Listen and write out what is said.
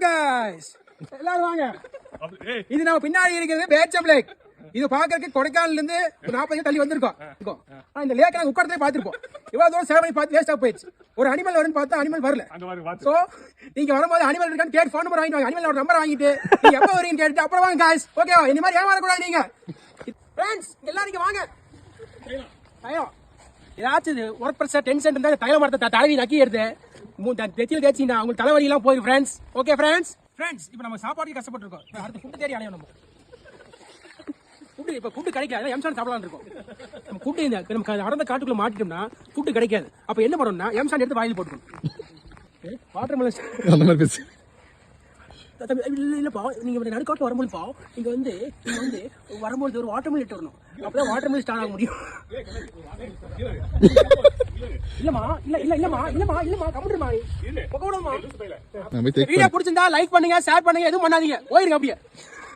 guys எல்லாரும் வாங்க. இது நம்ம பின்னாடி இருக்கிறது பேச்சம் லேக். இது பாக்குறதுக்கு கொடைக்கானல்ல இருந்து 40 தள்ளி வந்திருக்கோம். இந்த லேக் நாங்க உட்கார்ந்தே பாத்துருப்போம். இவ்வளவு தூரம் சேவை பார்த்து வேஸ்டா போயிடுச்சு. ஒரு அனிமல் வரும்னு பார்த்தா அனிமல் வரல. சோ நீங்க வரும்போது அனிமல் இருக்கான்னு கேட்டு ஃபோன் நம்பர் வாங்கிட்டு வாங்க. அனிமலோட நம்பர் வாங்கிட்டு நீங்க எப்ப வரீங்கன்னு கேட்டு அப்புறம் வாங்க गाइस. ஓகேவா? இந்த மாதிரி ஏமாற கூடாது நீங்க. फ्रेंड्स எல்லாரும் இங்க வாங்க. ஐயோ ஏதாச்சும் ஒர்க் பிரஷர் டென்ஷன் இருந்தா தைல மரத்தை தடவி நக்கி எடுத்து தெச்சில தேய்ச்சினா உங்களுக்கு தலைவலி எல்லாம் போயிடும் ஃப்ரெண்ட்ஸ். Okay friends. இப்போ நம்ம சாப்பாட்டுக்கு கஷ்டப்பட்டு இருக்கோம். அடுத்து ஃபுட் தேடி அலையணும் நம்ம. ஃபுட் இப்போ ஃபுட் கிடைக்காது. எம்சான் சாப்பிடலாம் இருக்கோம். நம்ம ஃபுட் இந்த நம்ம அடர்ந்த காட்டுக்குள்ள மாட்டிட்டோம்னா ஃபுட் கிடைக்காது. அப்ப என்ன பண்ணணும்னா எம்சான் எடுத்து வாயில் போட்டுக்கணும். வாட்டர் மெலன் அந்த மாதிரி பேசு. இல்லப்பா நீங்க நடுக்காட்டு வரும்போதுப்பா நீங்க வந்து வரும்போது ஒரு வாட்டர் மெலன் எடுத்து வரணும். அப்பதான் வாட்டர் மெலன் ஸ்டார்ட் ஆக முடியும். இல்லமா கம்ப்யூட்டர்மா வீடியோ பிடிச்சிருந்தா லைக் பண்ணுங்க, ஷேர் பண்ணுங்க, எதுவும் பண்ணாதீங்க. போயிருங்க அப்படியே.